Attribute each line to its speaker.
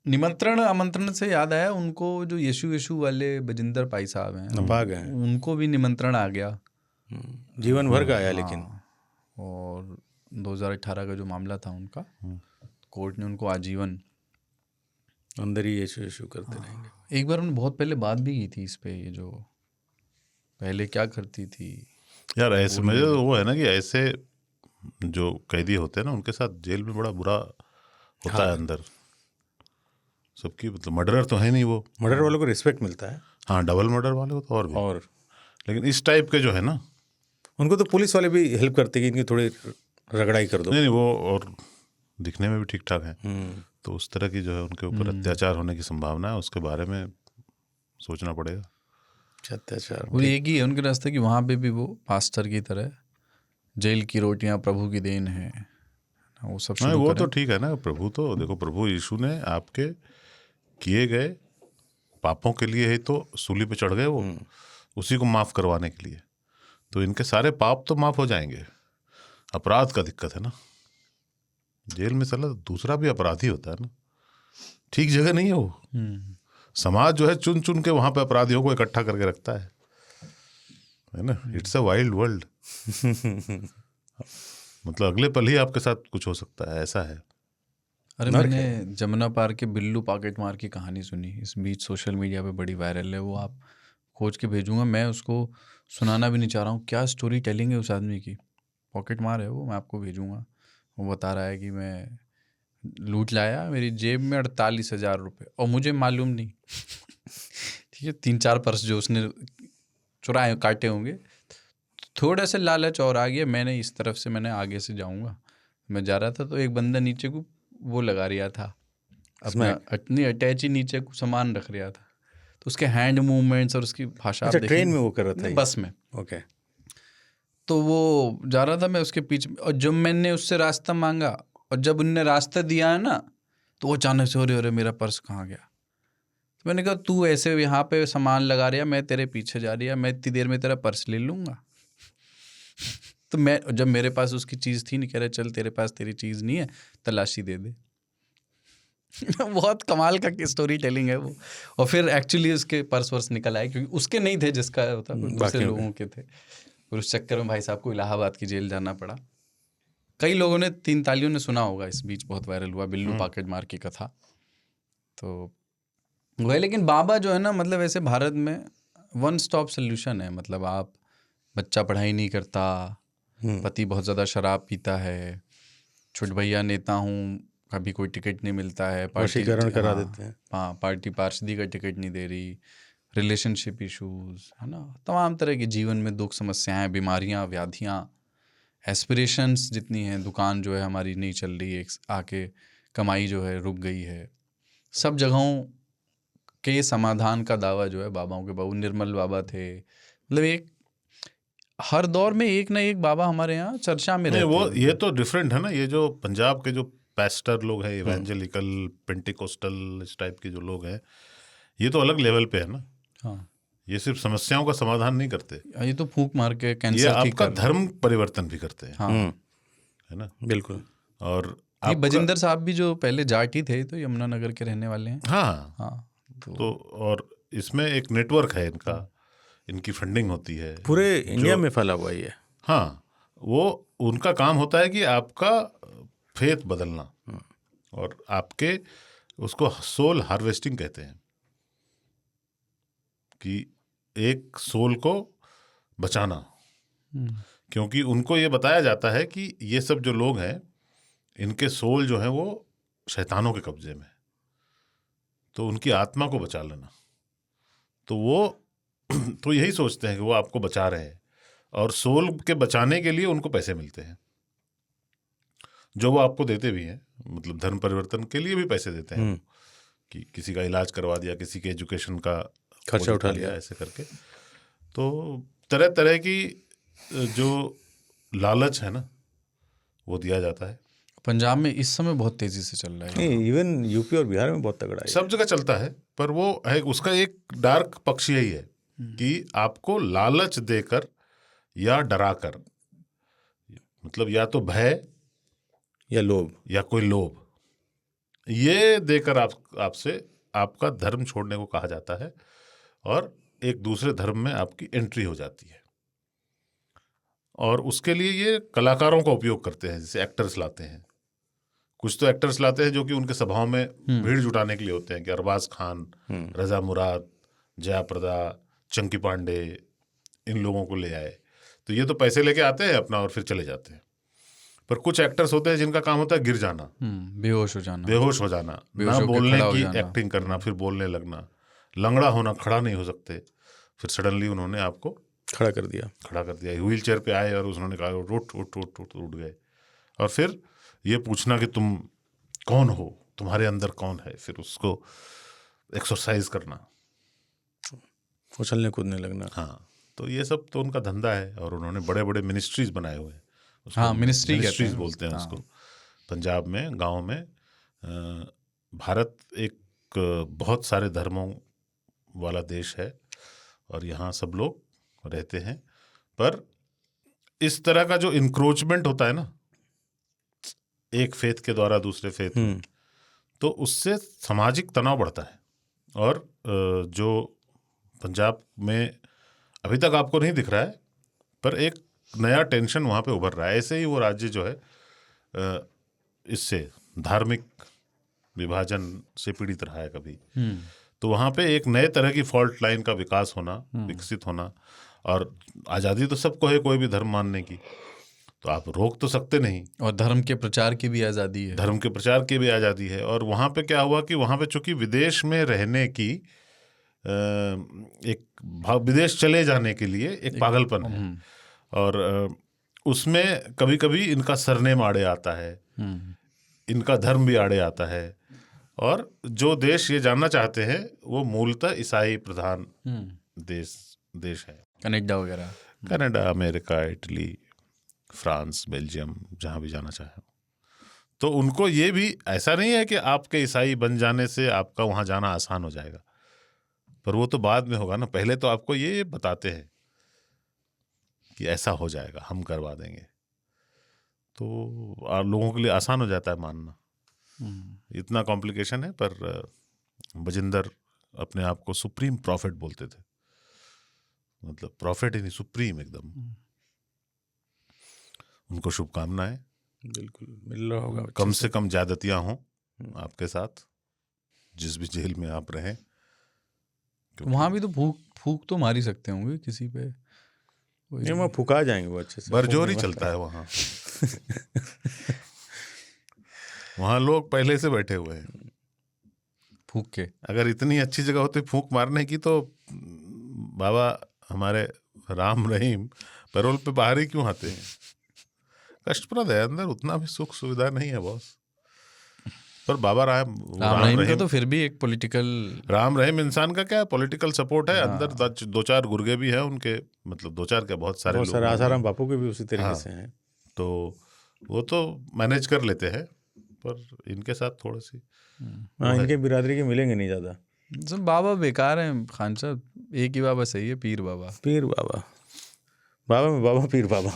Speaker 1: निमंत्रण आमंत्रण से याद आया, उनको जो यीशु वाले बजिंदर भाई साहब हैं,
Speaker 2: भाग हैं,
Speaker 1: उनको भी निमंत्रण आ गया,
Speaker 2: जीवन भर का आया। लेकिन
Speaker 1: और 2018 का जो मामला था उनका, कोर्ट ने उनको आजीवन
Speaker 2: अंदर ही यीशु करते रहेंगे।
Speaker 1: एक बार उन्होंने बहुत पहले बात भी की थी इस पे, ये जो पहले क्या करती थी
Speaker 3: यार। ऐसे मुझे तो वो है ना कि ऐसे जो कैदी होते हैं ना, उनके साथ जेल में बड़ा बुरा होता है अंदर सबकी। मतलब मर्डरर तो है नहीं वो,
Speaker 2: मर्डर वालों को रिस्पेक्ट मिलता है।
Speaker 3: हाँ, डबल मर्डर वाले को तो और भी।
Speaker 2: और
Speaker 3: लेकिन इस टाइप के जो है ना,
Speaker 2: उनको तो पुलिस वाले भी हेल्प करते हैं कि इनकी थोड़ी रगड़ाई कर दो।
Speaker 3: नहीं वो और दिखने में भी ठीक ठाक है, तो उस तरह की जो है उनके ऊपर अत्याचार होने की संभावना है, उसके बारे में सोचना पड़ेगा।
Speaker 2: अत्याचार
Speaker 1: वो एक ही है उनके रास्ते की, वहाँ पे भी वो पास्टर की तरह जेल की रोटियां प्रभु की देन है, वो सब शुरू
Speaker 3: वो
Speaker 1: करें।
Speaker 3: तो ठीक है ना। प्रभु तो देखो, प्रभु यीशु ने आपके किए गए पापों के लिए ही तो सूली पे चढ़ गए, वो उसी को माफ करवाने के लिए। तो इनके सारे पाप तो माफ हो जाएंगे, अपराध का दिक्कत है ना। जेल में चला दूसरा भी अपराधी होता है ना, ठीक जगह नहीं है वो। समाज जो है चुन चुन के वहां पे अपराधियों को इकट्ठा करके रखता है ना। It's a wild world. मतलब अगले पल ही आपके साथ कुछ हो सकता है, ऐसा है।
Speaker 1: अरे मैंने जमुना पार के बिल्लू पॉकेट मार की कहानी सुनी इस बीच, सोशल मीडिया पे बड़ी वायरल है वो, आप खोज के भेजूंगा। मैं उसको सुनाना भी नहीं चाह रहा हूँ, क्या स्टोरी टेलिंग है उस आदमी की। पॉकेट मार है वो, मैं आपको भेजूंगा। वो बता रहा है कि मैं लूट लाया, मेरी जेब में 48,000 रुपये, और मुझे मालूम नहीं ठीक है, 3-4 पर्स जो उसने चुराए काटे होंगे, थोड़ा सा लालच और आ गया। मैंने इस तरफ से, मैंने आगे से जाऊंगा, मैं जा रहा था तो एक बंदा नीचे को वो लगा रहा था अपना अपनी अटैची, नीचे को सामान रख रहा था, तो उसके हैंड मूवमेंट्स और उसकी भाषा।
Speaker 2: अच्छा, ट्रेन में वो कर रहा था?
Speaker 1: बस में।
Speaker 2: ओके।
Speaker 1: तो वो जा रहा था, मैं उसके पीछे, और जब मैंने उससे रास्ता मांगा और जब उनने रास्ता दिया है ना, तो वो अचानक से, हो रहे मेरा पर्स कहाँ गया। तो मैंने कहा तू ऐसे यहाँ पे सामान लगा रहा, मैं तेरे पीछे जा रही है, मैं इतनी देर में तेरा पर्स ले लूँगा। तो मैं, जब मेरे पास उसकी चीज़ थी नहीं, कह रहे चल तेरे पास तेरी चीज़ नहीं है, तलाशी दे दे। बहुत कमाल का स्टोरी टेलिंग है वो। और फिर एक्चुअली उसके पर्स वर्स निकल आए, क्योंकि उसके नहीं थे जिसका होता, दूसरे लोगों के थे। और उस चक्कर में भाई साहब को इलाहाबाद की जेल जाना पड़ा। कई लोगों ने, 3 तालियों ने सुना होगा, इस बीच बहुत वायरल हुआ बिल्लू पॉकेट मार की कथा। तो वह, लेकिन बाबा जो है ना, मतलब ऐसे भारत में वन स्टॉप सोल्यूशन है। मतलब आप, बच्चा पढ़ाई नहीं करता, पति बहुत ज़्यादा शराब पीता है, छोट भैया नेता हूँ, कभी कोई टिकट नहीं मिलता है,
Speaker 2: वशीकरण करा देते हैं।
Speaker 1: हाँ, पार्टी पार्षदी का टिकट नहीं दे रही, रिलेशनशिप इश्यूज है ना, तमाम तरह के जीवन में दुख, समस्याएं, बीमारियां, व्याधियां, एस्पिरेशंस जितनी हैं, दुकान जो है हमारी नहीं चल रही है, आके कमाई जो है रुक गई है, सब जगहों के समाधान का दावा जो है बाबाओं के, बाबू निर्मल बाबा थे। मतलब एक हर दौर में एक ना एक बाबा हमारे यहाँ चर्चा में रहते
Speaker 3: वो
Speaker 1: हैं।
Speaker 3: ये तो डिफरेंट है ना। ये जो पंजाब के जो पैस्टर लोग हैं, इवेंजेलिकल, पेंटिकोस्टल इस टाइप के जो लोग हैं, ये तो अलग लेवल पे है ना।
Speaker 1: हाँ,
Speaker 3: ये सिर्फ समस्याओं का समाधान नहीं करते,
Speaker 1: ये तो फूंक मार के कैंसर
Speaker 3: ये
Speaker 1: ठीक
Speaker 3: आपका
Speaker 1: कर,
Speaker 3: धर्म परिवर्तन भी करते हैं।
Speaker 1: हाँ
Speaker 3: है ना,
Speaker 2: बिल्कुल।
Speaker 3: और
Speaker 1: ये बजिंदर साहब भी जो पहले जाटी थे, तो यमुनानगर के रहने वाले हैं।
Speaker 3: हाँ,
Speaker 1: हाँ,
Speaker 3: तो और इसमें एक नेटवर्क है इनका, इनकी फंडिंग होती है
Speaker 2: पूरे इंडिया में फैला हुआ है।
Speaker 3: हाँ, वो उनका काम होता है कि आपका फेथ बदलना, और आपके, उसको सोल हार्वेस्टिंग कहते हैं, कि एक सोल को बचाना। क्योंकि उनको ये बताया जाता है कि ये सब जो लोग हैं, इनके सोल जो है वो शैतानों के कब्जे में, तो उनकी आत्मा को बचा लेना। तो वो तो यही सोचते हैं कि वो आपको बचा रहे हैं, और सोल के बचाने के लिए उनको पैसे मिलते हैं, जो वो आपको देते भी हैं। मतलब धर्म परिवर्तन के लिए भी पैसे देते हैं, कि किसी का इलाज करवा दिया, किसी के एजुकेशन का
Speaker 2: खर्चा उठा लिया,
Speaker 3: ऐसे करके। तो तरह तरह की जो लालच है ना, वो दिया जाता है।
Speaker 1: पंजाब में इस समय बहुत तेजी से चल रहा है,
Speaker 2: इवन यूपी और बिहार में बहुत तगड़ा है,
Speaker 3: सब जगह चलता है। पर वो है, उसका एक डार्क पक्ष यही है कि आपको लालच देकर या डराकर, मतलब या तो भय
Speaker 2: या लोभ,
Speaker 3: या कोई लोभ, ये देकर आपसे आपका धर्म छोड़ने को कहा जाता है और एक दूसरे धर्म में आपकी एंट्री हो जाती है। और उसके लिए ये कलाकारों का उपयोग करते हैं, जैसे एक्टर्स लाते हैं। कुछ तो एक्टर्स लाते हैं जो कि उनके सभाओं में भीड़ जुटाने के लिए होते हैं, कि अरबाज खान, रजा मुराद, जया प्रदा, चंकी पांडे, इन लोगों को ले आए। तो ये तो पैसे लेके आते हैं अपना और फिर चले जाते हैं। पर कुछ एक्टर्स होते हैं जिनका काम होता है गिर जाना,
Speaker 1: बेहोश हो जाना,
Speaker 3: ना बोलने की एक्टिंग करना, फिर बोलने लगना, लंगड़ा होना, खड़ा नहीं हो सकते। फिर सडनली उन्होंने आपको
Speaker 2: खड़ा कर दिया,
Speaker 3: व्हील चेयर पे आए और उन्होंने कहा उठ गए। और फिर ये पूछना कि तुम कौन हो, तुम्हारे अंदर कौन है, फिर उसको एक्सरसाइज करना,
Speaker 2: उछलने कूदने लगना।
Speaker 3: हाँ, तो ये सब तो उनका धंधा है। और उन्होंने बड़े बड़े मिनिस्ट्रीज बनाए हुए हैं,
Speaker 1: हाँ, मिनिस्ट्रीज
Speaker 3: बोलते हैं उसको। पंजाब में गांव में भारत एक बहुत सारे धर्मों वाला देश है और यहाँ सब लोग रहते हैं। पर इस तरह का जो इंक्रोचमेंट होता है ना, एक फेथ के द्वारा दूसरे फेथ में, तो उससे सामाजिक तनाव बढ़ता है। और जो पंजाब में अभी तक आपको नहीं दिख रहा है, पर एक नया टेंशन वहाँ पे उभर रहा है। ऐसे ही वो राज्य जो है इससे धार्मिक विभाजन से पीड़ित रहा है कभी। तो वहाँ पे एक नए तरह की फॉल्ट लाइन का विकास होना, विकसित होना। और आज़ादी तो सबको है कोई भी धर्म मानने की, तो आप रोक तो सकते नहीं।
Speaker 1: और धर्म के प्रचार की भी आज़ादी है।
Speaker 3: और वहाँ पे क्या हुआ कि वहाँ पे चूंकि विदेश में रहने की विदेश चले जाने के लिए एक पागलपन है, और उसमें कभी कभी इनका सरनेम आड़े आता है, इनका धर्म भी आड़े आता है। और जो देश ये जानना चाहते हैं वो मूलतः ईसाई प्रधान देश है, Canada, America, Italy, France, Belgium, जहाँ भी जाना चाहे। तो उनको ये भी ऐसा नहीं है कि आपके ईसाई बन जाने से आपका वहाँ जाना आसान हो जाएगा, पर वो तो बाद में होगा ना। पहले तो आपको ये बताते हैं कि ऐसा हो जाएगा, हम करवा देंगे, तो लोगों के लिए आसान हो जाता है मानना। इतना कॉम्प्लिकेशन है। पर बजिंदर अपने आप को सुप्रीम प्रॉफिट बोलते थे, मतलब प्रॉफिट ही नहीं, सुप्रीम एकदम। उनको शुभकामनाएं,
Speaker 2: बिल्कुल मिल रहा होगा।
Speaker 3: कम से कम ज्यादतियां हों आपके साथ, जिस भी जेल में आप रहें।
Speaker 1: वहाँ भी तो फूक तो मार ही सकते होंगे किसी पे,
Speaker 2: वहाँ फुका जाएंगे वो अच्छे से,
Speaker 3: बरजोरी चलता है वहाँ। वहाँ लोग पहले से बैठे हुए हैं
Speaker 1: फूक के।
Speaker 3: अगर इतनी अच्छी जगह होती फूक मारने की, तो बाबा हमारे राम रहीम पैरोल पे बाहर ही क्यों आते हैं? कष्टप्रद है, अंदर उतना भी सुख सुविधा नहीं है बॉस। पर बाबा राम
Speaker 1: रहीम का तो फिर भी एक पॉलिटिकल,
Speaker 3: राम रहीम इंसान का क्या पॉलिटिकल सपोर्ट है अंदर। दो चार गुर्गे भी हैं उनके, मतलब दो चार क्या, बहुत सारे लोग।
Speaker 2: आसाराम बापू के भी उसी तरीके से हैं,
Speaker 3: तो वो तो मैनेज कर लेते हैं। पर इनके साथ थोड़ी सी
Speaker 2: इनके बिरादरी के मिलेंगे नहीं ज़्यादा।
Speaker 1: सब बाबा बेकार हैं खान साहब, एक ही बाबा सही है, पीर बाबा।
Speaker 2: बाबा में बाबा, पीर बाबा।